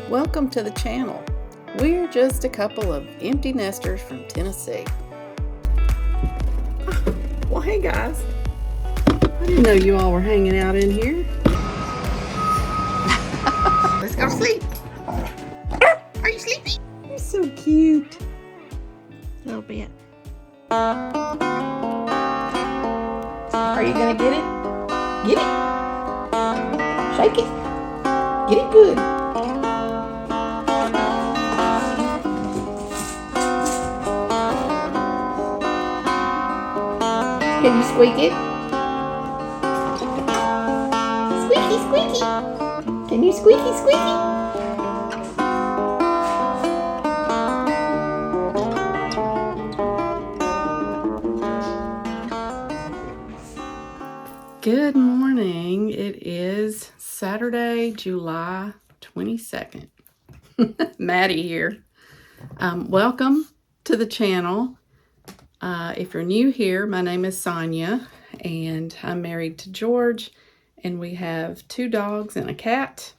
Welcome to the channel. We're just a couple of empty nesters from Tennessee. Well, hey guys. I didn't know you all were hanging out in here. Let's go to sleep. Are you sleepy? You're so cute. A little bit. Are you gonna get it? Get it. Shake it. Get it good. Can you squeak it? Squeaky, squeaky. Can you squeaky, squeaky? Good morning. It is Saturday, July 22nd. Maddie here. Welcome to the channel. If you're new here, my name is Sonia, and I'm married to George, and we have 2 dogs and a cat,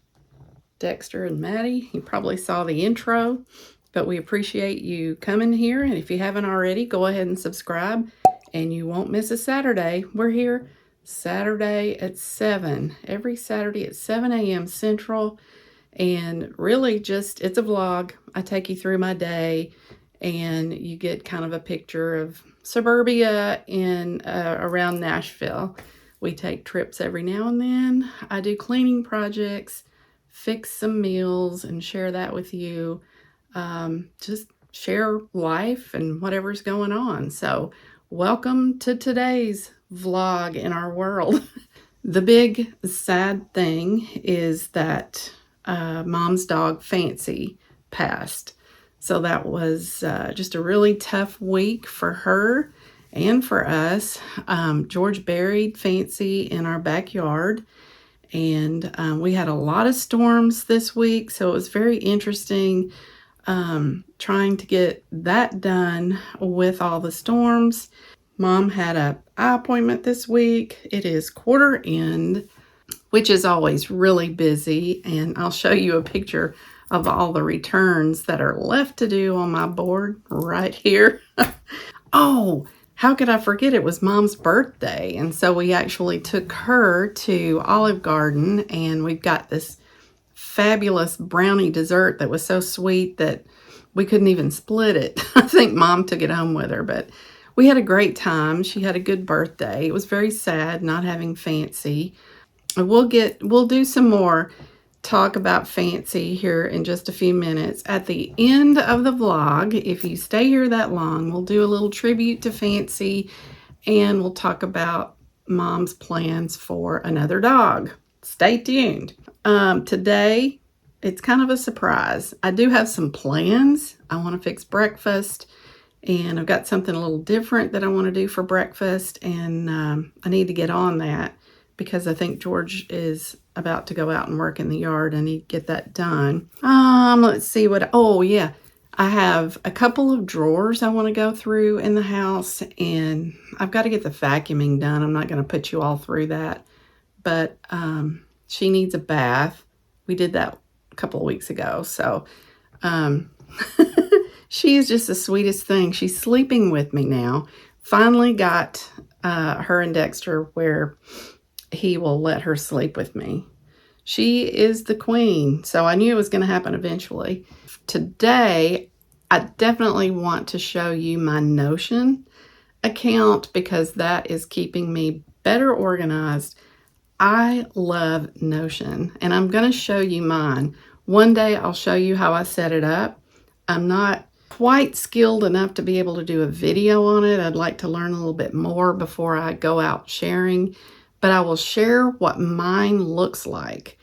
Dexter and Maddie. You probably saw the intro, but we appreciate you coming here, and if you haven't already, go ahead and subscribe, and you won't miss a Saturday. We're here Saturday at 7, every Saturday at 7 a.m. Central, and really just, it's a vlog. I take you through my day, and you get kind of a picture of suburbia in around Nashville. We take trips every now and then. I do cleaning projects, fix some meals, and share that with you. Just share life and whatever's going on. So welcome to today's vlog in our world. The big sad thing is that Mom's dog Fancy passed. So that was just a really tough week for her and for us. George buried Fancy in our backyard, and we had a lot of storms this week, so it was very interesting trying to get that done with all the storms. Mom had an eye appointment this week. It is quarter end, which is always really busy, and I'll show you a picture of all the returns that are left to do on my board right here. Oh, how could I forget? It was Mom's birthday, and so we actually took her to Olive Garden, and we've got this fabulous brownie dessert that was so sweet that we couldn't even split it. I think Mom took it home with her, but we had a great time. She had a good birthday. It was very sad not having Fancy. We'll do some more talk about Fancy here in just a few minutes. At the end of the vlog, if you stay here that long, we'll do a little tribute to Fancy, and we'll talk about Mom's plans for another dog. Stay tuned. Today, it's kind of a surprise. I do have some plans. I want to fix breakfast, and I've got something a little different that I want to do for breakfast, and I need to get on that because I think George is about to go out and work in the yard. I need to get that done. Let's see what, oh yeah, I have a couple of drawers I want to go through in the house, and I've got to get the vacuuming done. I'm not going to put you all through that, but she needs a bath. We did that a couple of weeks ago, so she is just the sweetest thing. She's sleeping with me now. Finally got her and Dexter where he will let her sleep with me. She is the queen, so I knew it was going to happen eventually. Today, I definitely want to show you my Notion account because that is keeping me better organized. I love Notion, and I'm going to show you mine. One day, I'll show you how I set it up. I'm not quite skilled enough to be able to do a video on it. I'd like to learn a little bit more before I go out sharing. But I will share what mine looks like,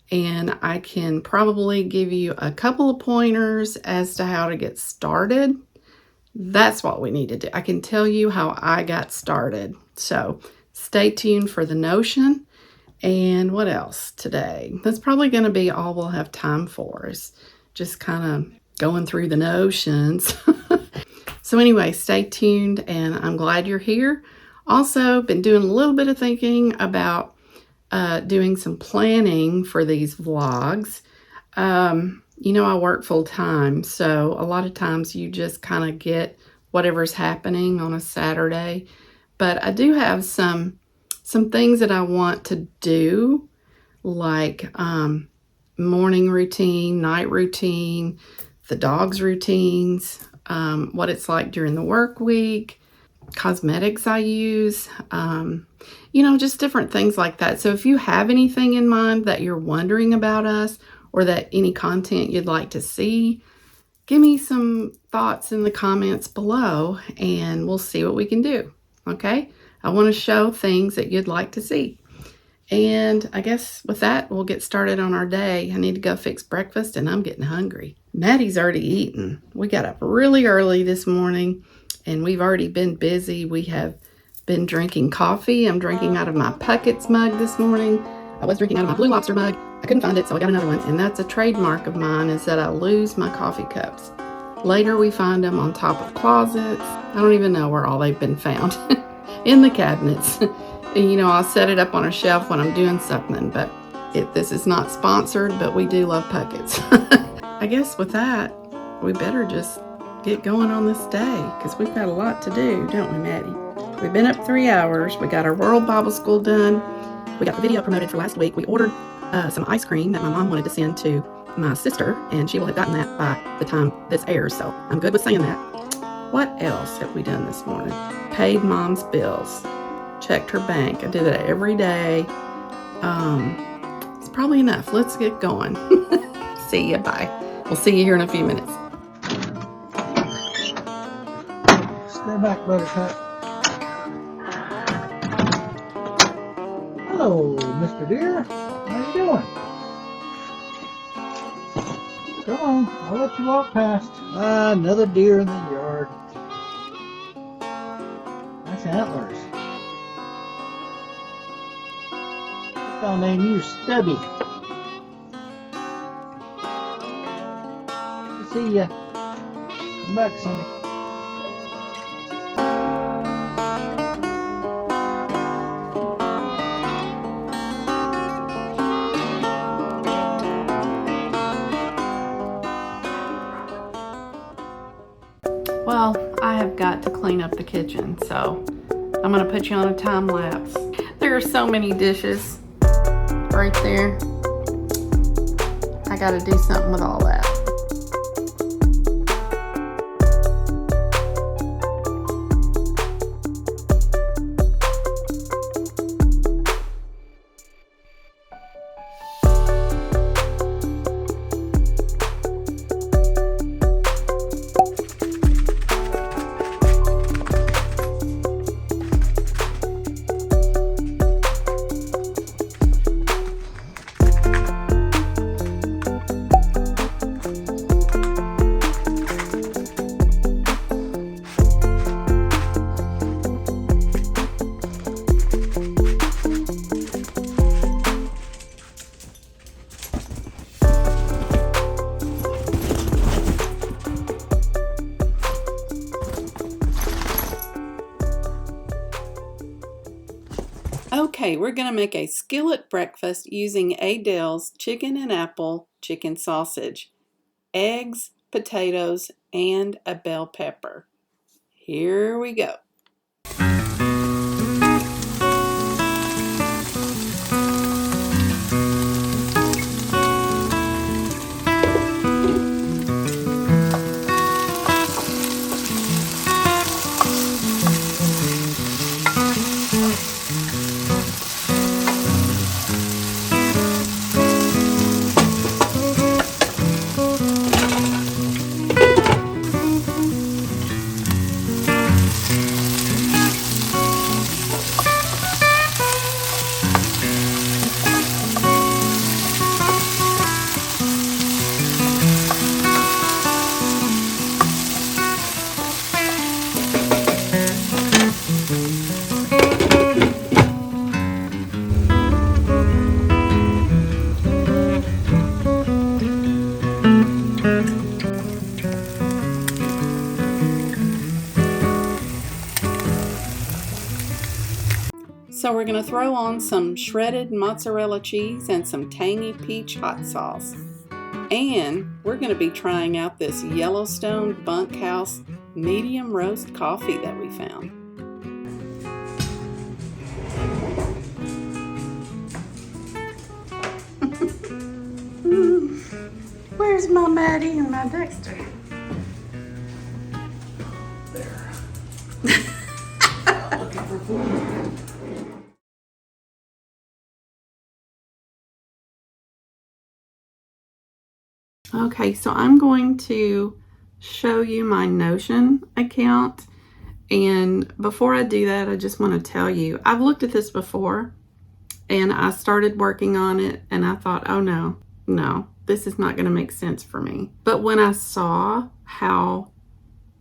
and I can probably give you a couple of pointers as to how to get started. That's what we need to do. I can tell you how I got started. So stay tuned for the Notion. And what else today? That's probably going to be all we'll have time for, is just kind of going through the notions. So anyway, stay tuned, and I'm glad you're here. Also, been doing a little bit of thinking about doing some planning for these vlogs. You know, I work full time, so a lot of times you just kind of get whatever's happening on a Saturday. But I do have some things that I want to do, like morning routine, night routine, the dog's routines, what it's like during the work week, cosmetics I use, just different things like that. So if you have anything in mind that you're wondering about us or that any content you'd like to see, give me some thoughts in the comments below and we'll see what we can do. Okay? I want to show things that you'd like to see. And I guess with that, we'll get started on our day. I need to go fix breakfast and I'm getting hungry. Maddie's already eaten. We got up really early this morning and we've already been busy. We have been drinking coffee. I'm drinking out of my Puckett's mug this morning. I was drinking out of my Blue Lobster mug. I couldn't find it, so I got another one. And that's a trademark of mine, is that I lose my coffee cups. Later, we find them on top of closets. I don't even know where all they've been found. In the cabinets. And, I'll set it up on a shelf when I'm doing something. But this is not sponsored, but we do love Puckett's. I guess with that, we better just get going on this day, because we've got a lot to do, don't we, Maddie? We've been up 3 hours. We got our World Bible School done. We got the video promoted for last week. We ordered some ice cream that my mom wanted to send to my sister, and she will have gotten that by the time this airs, so I'm good with saying that. What else have we done this morning? Paid mom's bills. Checked her bank. I do that every day. It's probably enough. Let's get going. See ya. Bye. We'll see you here in a few minutes. Stay back, Buttercup. Hello, Mr. Deer. How you doing? Come on, I'll let you walk past. Another deer in the yard. Nice antlers. I'll name you Stubby. Good to see ya. Come back, Sonny. Well, I have got to clean up the kitchen, so I'm going to put you on a time lapse. There are so many dishes right there. I got to do something with all that. Okay, we're going to make a skillet breakfast using Adele's chicken and apple chicken sausage, eggs, potatoes, and a bell pepper. Here we go. So we're going to throw on some shredded mozzarella cheese and some tangy peach hot sauce. And we're going to be trying out this Yellowstone Bunkhouse medium roast coffee that we found. Where's my Maddie and my Dexter? There. Looking for food. Okay, so I'm going to show you my Notion account. And before I do that, I just want to tell you, I've looked at this before and I started working on it and I thought, oh no, this is not going to make sense for me. But when I saw how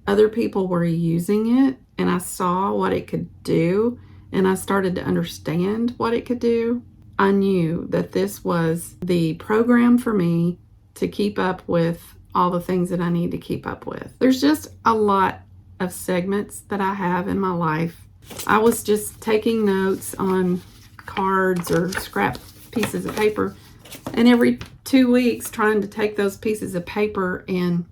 other people were using it and I saw what it could do and I started to understand what it could do, I knew that this was the program for me to keep up with all the things that I need to keep up with. There's just a lot of segments that I have in my life. I was just taking notes on cards or scrap pieces of paper, and every 2 weeks trying to take those pieces of paper and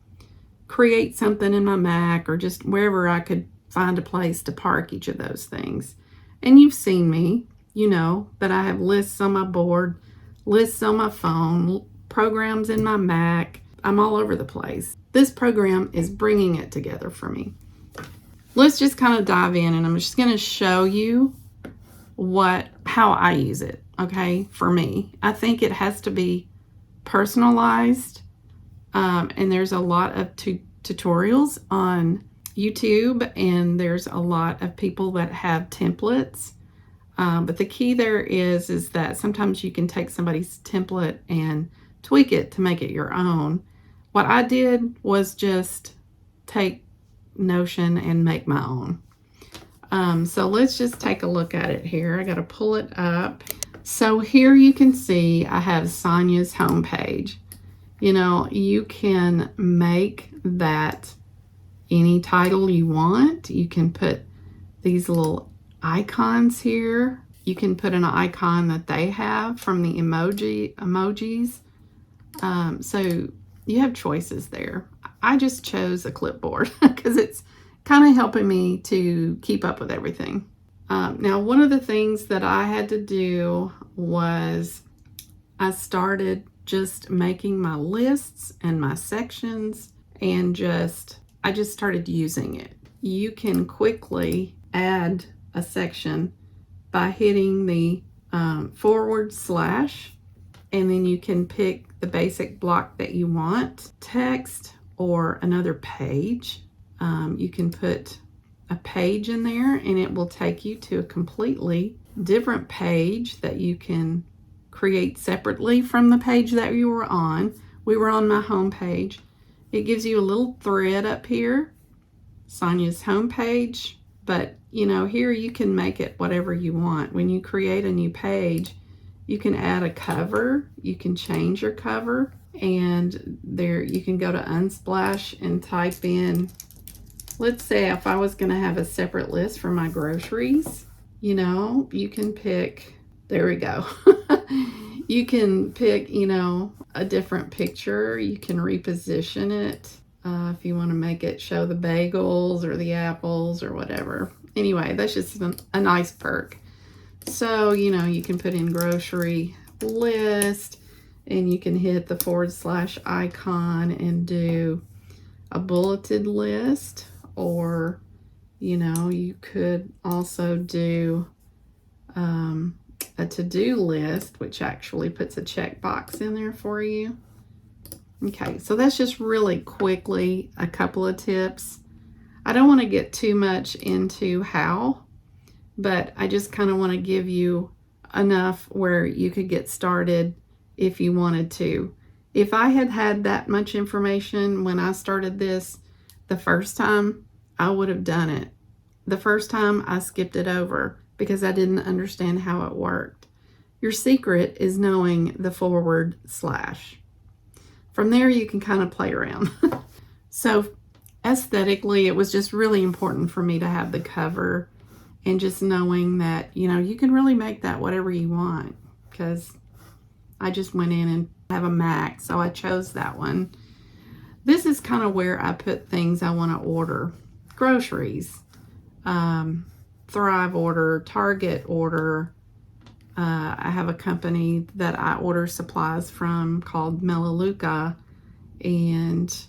create something in my Mac or just wherever I could find a place to park each of those things. And you've seen me, you know that I have lists on my board, lists on my phone, programs in my Mac. I'm all over the place. This program is bringing it together for me. Let's just kind of dive in, and I'm just going to show you how I use it, okay, for me. I think it has to be personalized, and there's a lot of tutorials on YouTube, and there's a lot of people that have templates. But the key there is that sometimes you can take somebody's template and tweak it to make it your own. What I did was just take Notion and make my own. So let's just take a look at it here. I got to pull it up. So here you can see I have Sonia's homepage. You know, you can make that any title you want. You can put these little icons here. You can put an icon that they have from the emojis. So you have choices there. I just chose a clipboard because it's kind of helping me to keep up with everything. Now, one of the things that I had to do was I started just making my lists and my sections, and I just started using it. You can quickly add a section by hitting the /, and then you can pick the basic block that you want, text or another page. You can put a page in there and it will take you to a completely different page that you can create separately from the page that you were on. We were on my home page. It gives you a little thread up here, Sonia's homepage, but you know, here you can make it whatever you want. When you create a new page, you can add a cover, you can change your cover, and there you can go to Unsplash and type in, let's say if I was going to have a separate list for my groceries, you know, you can pick, there we go. You can pick, you know, a different picture. You can reposition it if you want to make it show the bagels or the apples or whatever. Anyway, that's just a nice perk. So, you know, you can put in grocery list and you can hit the / icon and do a bulleted list, or, you know, you could also do a to-do list, which actually puts a checkbox in there for you. Okay, so that's just really quickly a couple of tips. I don't want to get too much into how, but I just kind of want to give you enough where you could get started if you wanted to. If I had had that much information when I started this the first time, I would have done it. The first time I skipped it over because I didn't understand how it worked. Your secret is knowing the /. From there, you can kind of play around. So aesthetically, it was just really important for me to have the cover, and just knowing that, you know, you can really make that whatever you want, because I just went in and I have a Mac, so I chose that one. This is kind of where I put things I want to order. Groceries, Thrive order, Target order. I have a company that I order supplies from called Melaleuca, and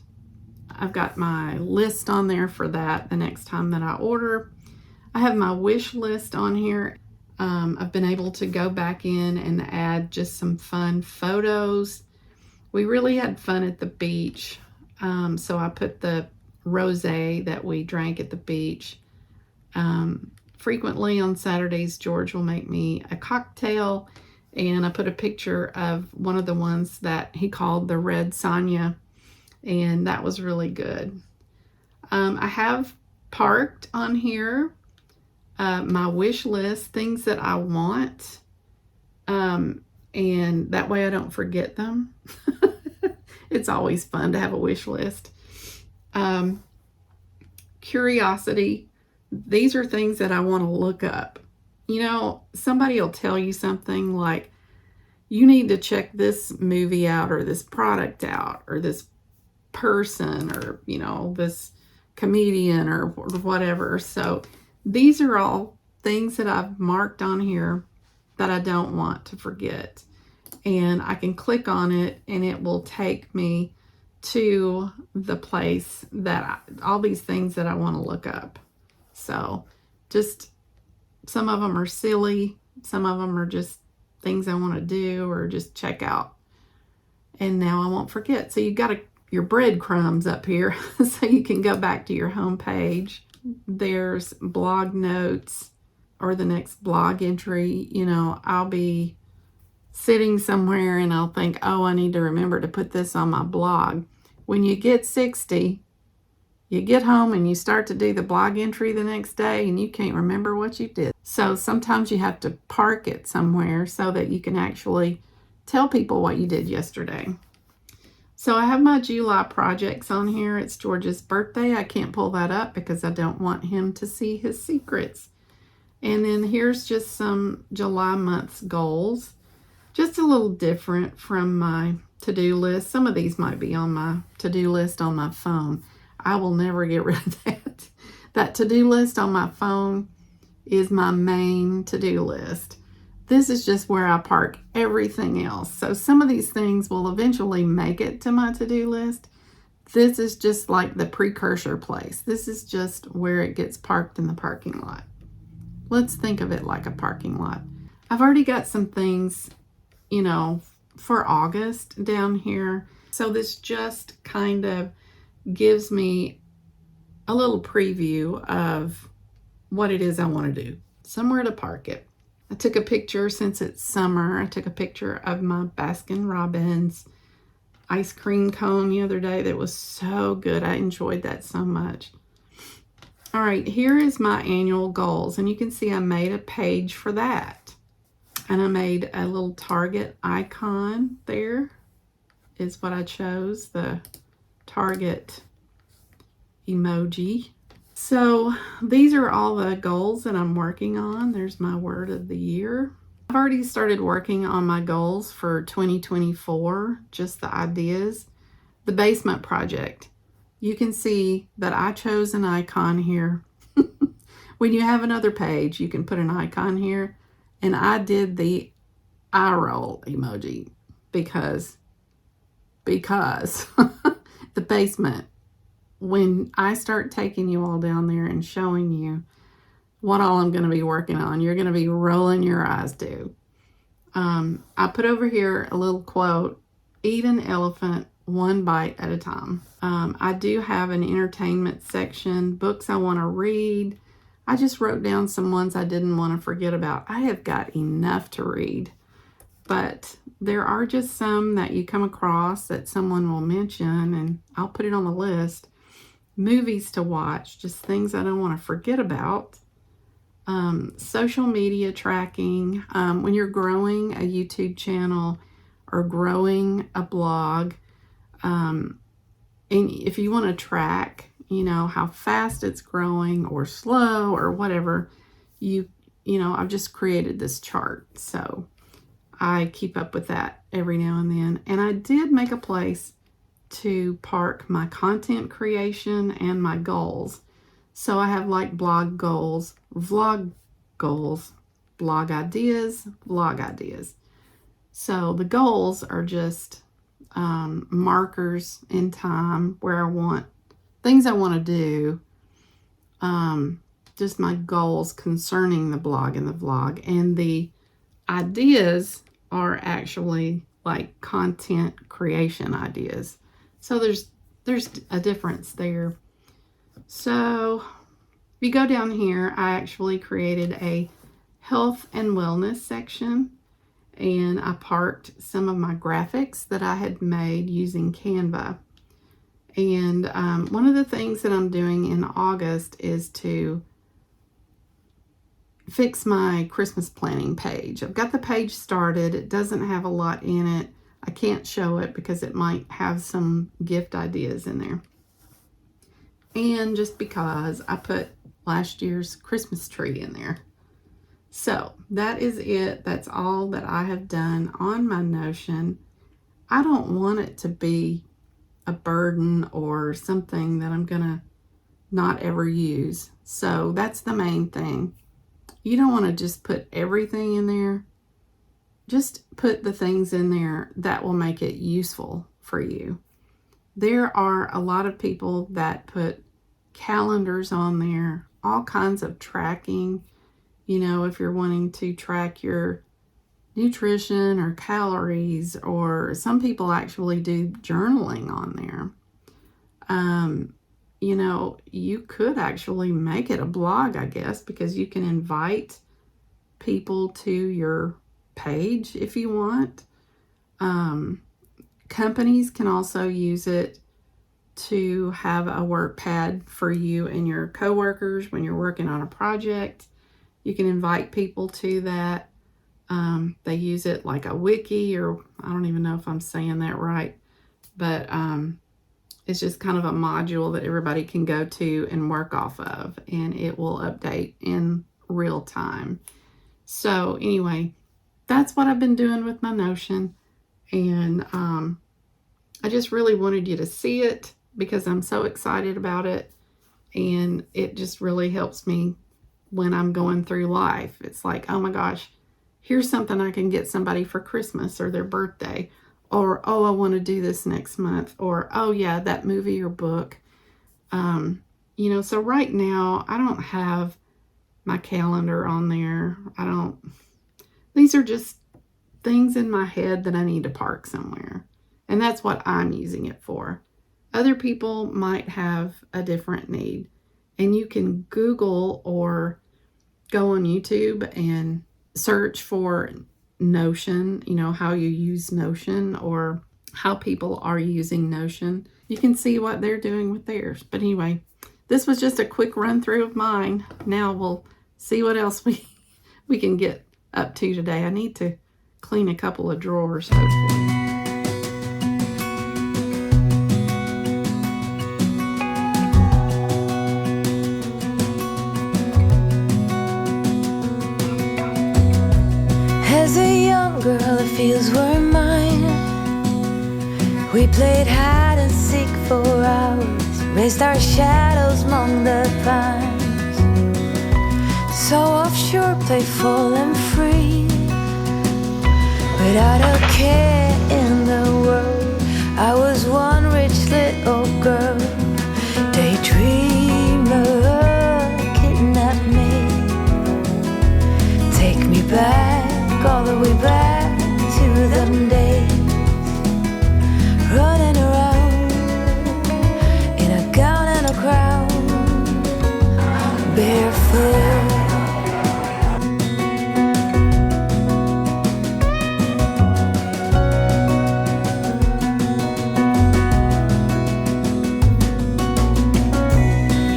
I've got my list on there for that the next time that I order. I have my wish list on here. I've been able to go back in and add just some fun photos. We really had fun at the beach. So I put the rosé that we drank at the beach. Frequently on Saturdays, George will make me a cocktail, and I put a picture of one of the ones that he called the Red Sonya, and that was really good. I have parked on here my wish list, things that I want, and that way I don't forget them. It's always fun to have a wish list. Curiosity. These are things that I want to look up. You know, somebody will tell you something like, you need to check this movie out, or this product out, or this person, or, you know, this comedian, or whatever. So these are all things that I've marked on here that I don't want to forget. And I can click on it and it will take me to the place that all these things that I want to look up. So just some of them are silly. Some of them are just things I want to do or just check out. And now I won't forget. So you've got your breadcrumbs up here so you can go back to your home page. There's blog notes or the next blog entry. You know, I'll be sitting somewhere and I'll think, oh, I need to remember to put this on my blog. When you get 60, you get home and you start to do the blog entry the next day and you can't remember what you did. So sometimes you have to park it somewhere so that you can actually tell people what you did yesterday. So I have my July projects on here. It's George's birthday. I can't pull that up because I don't want him to see his secrets. And then here's just some July month's goals. Just a little different from my to-do list. Some of these might be on my to-do list on my phone. I will never get rid of that. That to-do list on my phone is my main to-do list. This is just where I park everything else. So some of these things will eventually make it to my to-do list. This is just like the precursor place. This is just where it gets parked in the parking lot. Let's think of it like a parking lot. I've already got some things, you know, for August down here. So this just kind of gives me a little preview of what it is I want to do. Somewhere to park it. I took a picture, since it's summer, I took a picture of my Baskin-Robbins ice cream cone the other day that was so good. I enjoyed that so much. All right, here is my annual goals, and you can see I made a page for that. And I made a little Target icon there is what I chose, the Target emoji. So these are all the goals that I'm working on. There's my word of the year. I've already started working on my goals for 2024, just the ideas. The basement project. You can see that I chose an icon here. When you have another page, you can put an icon here. And I did the eye roll emoji because the basement, when I start taking you all down there and showing you what all I'm going to be working on, you're going to be rolling your eyes too. I put over here a little quote, eat an elephant one bite at a time. I do have an entertainment section, books I want to read. I just wrote down some ones I didn't want to forget about. I have got enough to read, but there are just some that you come across that someone will mention, and I'll put it on the list. Movies to watch, just things I don't want to forget about. Social media tracking. When you're growing a YouTube channel or growing a blog, and if you want to track, you know, how fast it's growing or slow or whatever, you know, I've just created this chart. So I keep up with that every now and then. And I did make a place to park my content creation and my goals. So I have like blog goals, vlog goals, blog ideas, vlog ideas. So the goals are just markers in time where I want things I want to do. Just my goals concerning the blog and the vlog. And the ideas are actually like content creation ideas. So there's a difference there. So if you go down here, I actually created a health and wellness section, and I parked some of my graphics that I had made using Canva. And one of the things that I'm doing in August is to fix my Christmas planning page. I've got the page started. It doesn't have a lot in it. I can't show it because it might have some gift ideas in there. And just because I put last year's Christmas tree in there. So that is it. That's all that I have done on my Notion. I don't want it to be a burden or something that I'm going to not ever use. So that's the main thing. You don't want to just put everything in there. Just put the things in there that will make it useful for you. There are a lot of people that put calendars on there, all kinds of tracking. You know, if you're wanting to track your nutrition or calories, or some people actually do journaling on there. You know, you could actually make it a blog, I guess, because you can invite people to your page if you want. Companies can also use it to have a work pad for you and your coworkers when you're working on a project. You can invite people to that. They use it like a wiki, or I don't even know if I'm saying that right, but it's just kind of a module that everybody can go to and work off of, and it will update in real time. So anyway, that's what I've been doing with my Notion, and I just really wanted you to see it because I'm so excited about it, and it just really helps me when I'm going through life. It's like, oh my gosh, here's something I can get somebody for Christmas or their birthday, or, oh, I want to do this next month, or, oh yeah, that movie or book. You know, so right now I don't have my calendar on there. These are just things in my head that I need to park somewhere. And that's what I'm using it for. Other people might have a different need. And you can Google or go on YouTube and search for Notion, you know, how you use Notion or how people are using Notion. You can see what they're doing with theirs. But anyway, this was just a quick run through of mine. Now we'll see what else we can get up to today. I need to clean a couple of drawers, hopefully. As a young girl, the fields were mine. We played hide and seek for hours, raised our shadows among the pines. So offshore, playful and free, without a care in the world. I was one rich little girl, daydreamer, kidnap me, take me back, all the way back to them days, running around in a gown and a crown, barefoot.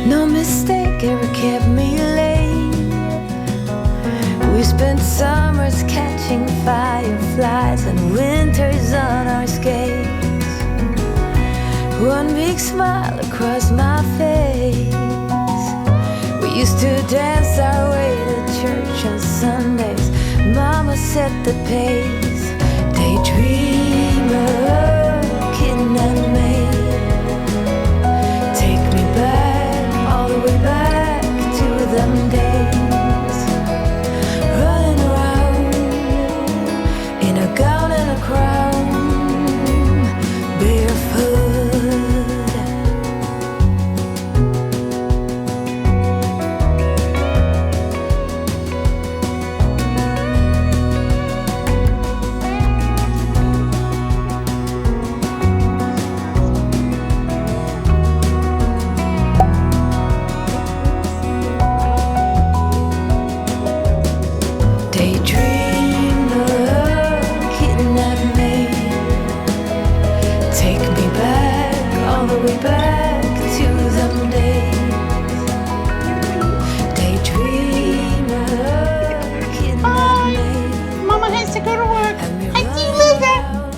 No mistake ever kept me late. We spent summers catching fireflies and winters on our skates. One big smile across my face. We used to dance our way to church on Sundays. Mama set the pace.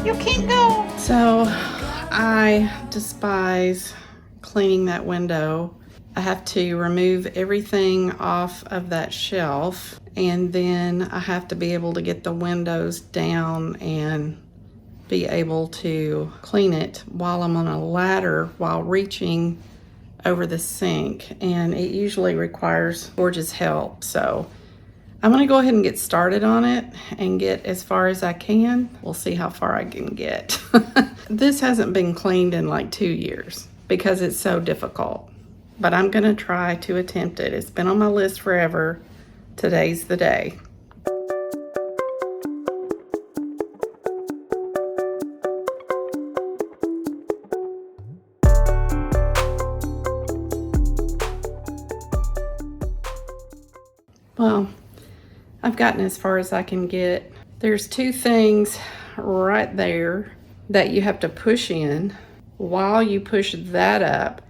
You can't go. So I despise cleaning that window. I have to remove everything off of that shelf, and then I have to be able to get the windows down and be able to clean it while I'm on a ladder while reaching over the sink, and it usually requires George's help. So I'm gonna go ahead and get started on it and get as far as I can. We'll see how far I can get. This hasn't been cleaned in like 2 years because it's so difficult, but I'm gonna try to attempt it. It's been on my list forever. Today's the day. Well, I've gotten as far as I can get. There's 2 things right there that you have to push in. While you push that up,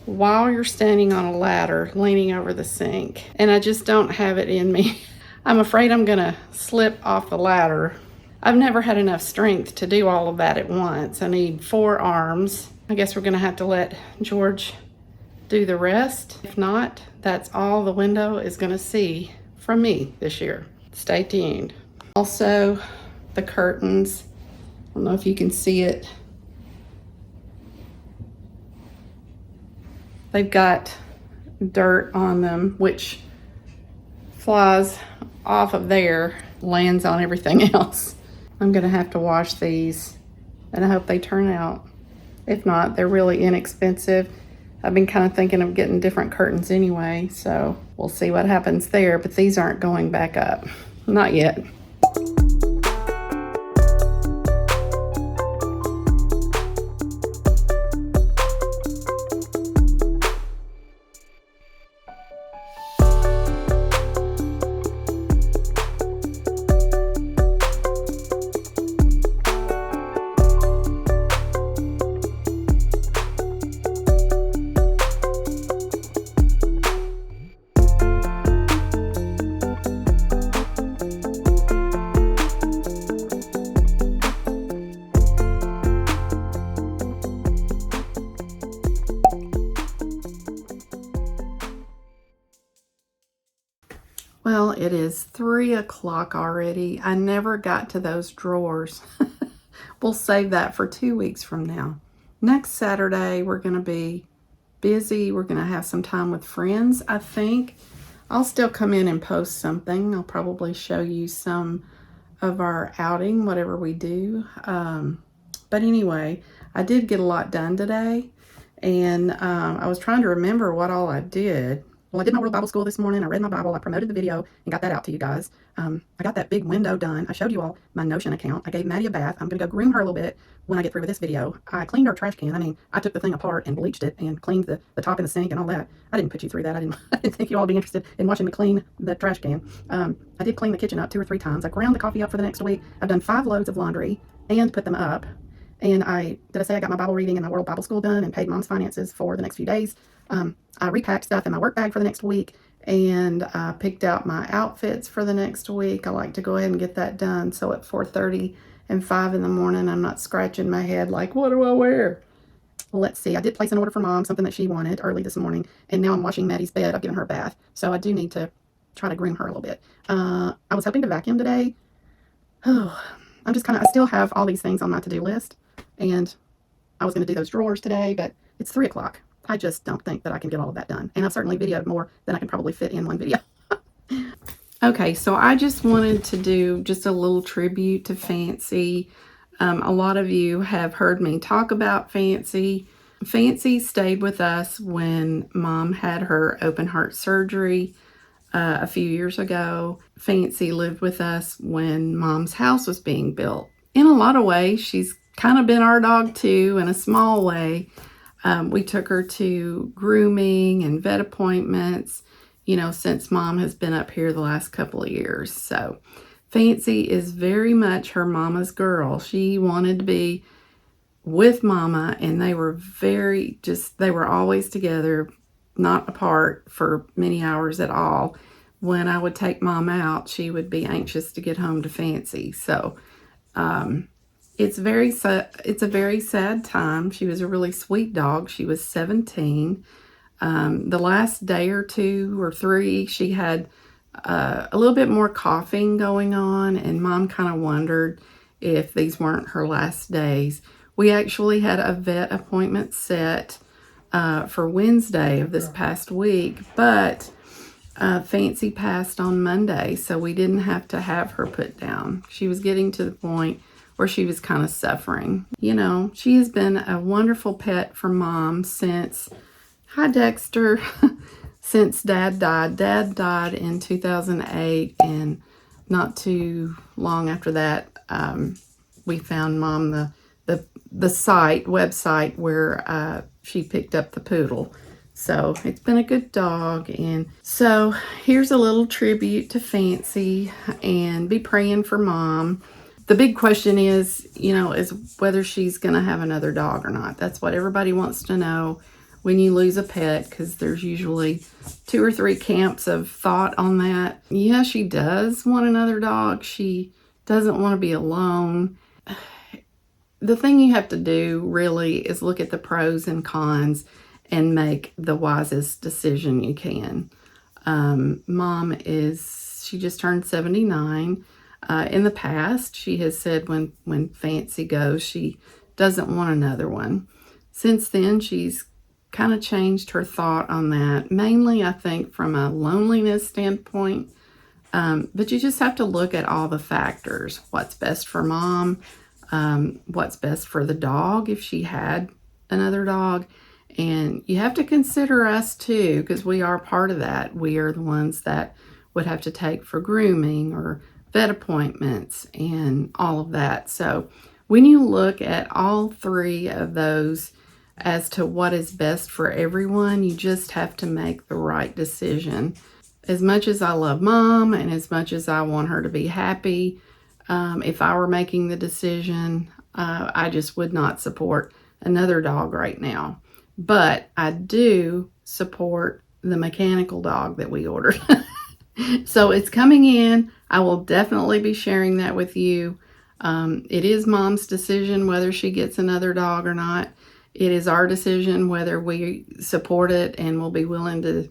while you're standing on a ladder leaning over the sink, and I just don't have it in me. I'm afraid I'm gonna slip off the ladder. I've never had enough strength to do all of that at once. I need 4 arms. I guess we're gonna have to let George do the rest. If not, that's all the window is gonna see from me this year. Stay tuned. Also, the curtains. I don't know if you can see it. They've got dirt on them, which flies off of there, lands on everything else. I'm gonna have to wash these, and I hope they turn out. If not, they're really inexpensive. I've been kind of thinking of getting different curtains anyway, so we'll see what happens there, but these aren't going back up. Not yet. Well, it is 3 o'clock already. I never got to those drawers. We'll save that for 2 weeks from now. Next Saturday, we're going to be busy. We're going to have some time with friends, I think. I'll still come in and post something. I'll probably show you some of our outing, whatever we do. But anyway, I did get a lot done today. And I was trying to remember what all I did. Well, I did my World Bible School this morning. I read my Bible. I promoted the video and got that out to you guys. I got that big window done. I showed you all my Notion account. I gave Maddie a bath. I'm going to go groom her a little bit when I get through with this video. I cleaned our trash can. I mean, I took the thing apart and bleached it and cleaned the top and the sink and all that. I didn't put you through that. I didn't think you all would be interested in watching me clean the trash can. I did clean the kitchen up 2 or 3 times. I ground the coffee up for the next week. I've done 5 loads of laundry and put them up. And I got my Bible reading and my World Bible School done and paid Mom's finances for the next few days. I repacked stuff in my work bag for the next week and picked out my outfits for the next week. I like to go ahead and get that done. So at 4:30 and 5 in the morning, I'm not scratching my head like, what do I wear? Well, let's see. I did place an order for Mom, something that she wanted early this morning. And now I'm washing Maddie's bed. I've given her a bath. So I do need to try to groom her a little bit. I was hoping to vacuum today. Oh, I still have all these things on my to-do list. And I was going to do those drawers today, but it's 3 o'clock. I just don't think that I can get all of that done. And I've certainly videoed more than I can probably fit in one video. Okay, so I just wanted to do just a little tribute to Fancy. A lot of you have heard me talk about Fancy. Fancy stayed with us when Mom had her open heart surgery a few years ago. Fancy lived with us when Mom's house was being built. In a lot of ways, she's kind of been our dog too, in a small way. We took her to grooming and vet appointments, since Mom has been up here the last couple of years. So Fancy is very much her mama's girl. She wanted to be with Mama, and they were they were always together, not apart for many hours at all. When I would take Mom out, she would be anxious to get home to Fancy. So, it's a very sad time. She was a really sweet dog. She was 17. The last day or 2 or 3, she had a little bit more coughing going on, and Mom kind of wondered if these weren't her last days. We actually had a vet appointment set for Wednesday of this past week, but Fancy passed on Monday, so we didn't have to have her put down. She was getting to the point where she was kind of suffering. You know, she has been a wonderful pet for Mom since, hi Dexter, since Dad died. Dad died in 2008, and not too long after that, we found Mom the website where she picked up the poodle. So it's been a good dog. And so here's a little tribute to Fancy, and be praying for Mom. The big question is, you know, is whether she's going to have another dog or not. That's what everybody wants to know when you lose a pet, because there's usually 2 or 3 camps of thought on that. Yeah, she does want another dog. She doesn't want to be alone. The thing you have to do really is look at the pros and cons and make the wisest decision you can. Mom she just turned 79. In the past, she has said when Fancy goes, she doesn't want another one. Since then, she's kind of changed her thought on that, mainly I think from a loneliness standpoint. But you just have to look at all the factors. What's best for Mom, what's best for the dog if she had another dog. And you have to consider us too, because we are part of that. We are the ones that would have to take for grooming or vet appointments and all of that. So when you look at all 3 of those as to what is best for everyone, you just have to make the right decision. As much as I love Mom and as much as I want her to be happy, if I were making the decision, I just would not support another dog right now. But I do support the mechanical dog that we ordered. So it's coming in. I will definitely be sharing that with you. It is Mom's decision whether she gets another dog or not. It is our decision whether we support it and will be willing to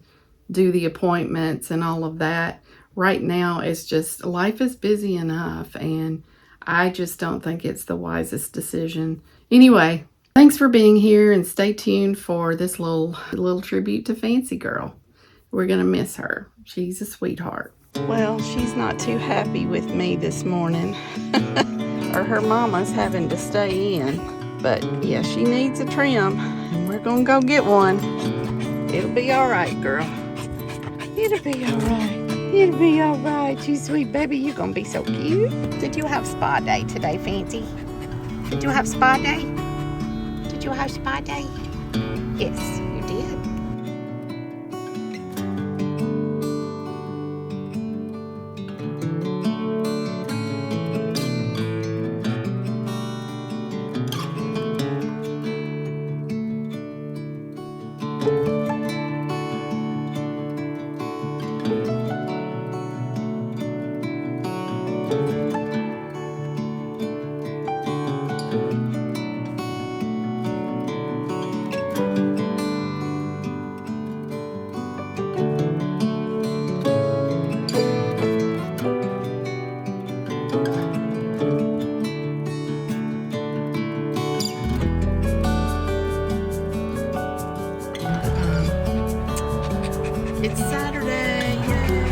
do the appointments and all of that. Right now, it's just, life is busy enough, and I just don't think it's the wisest decision. Anyway, thanks for being here, and stay tuned for this little tribute to Fancy Girl. We're going to miss her. She's a sweetheart. Well, she's not too happy with me this morning. Or her mama's having to stay in. But yeah, she needs a trim, and we're going to go get one. It'll be all right, girl. It'll be all right. It'll be all right. You sweet baby, you're going to be so cute. Did you have spa day today, Fancy? Did you have spa day? Did you have spa day? Yes, you did. It's Saturday. Yay.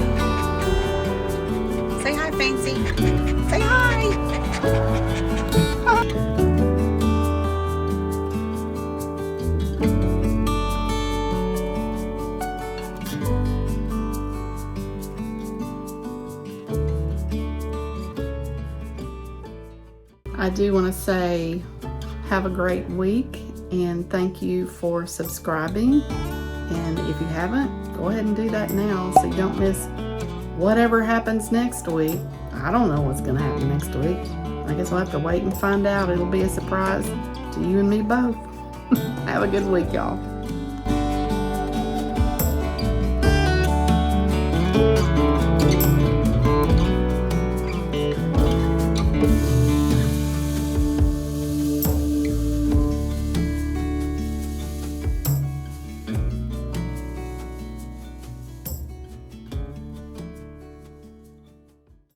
Say hi, Fancy. Say hi. I do want to say have a great week, and thank you for subscribing. And if you haven't, go ahead and do that now so you don't miss whatever happens next week. I don't know what's going to happen next week. I guess we'll have to wait and find out. It'll be a surprise to you and me both. Have a good week, y'all.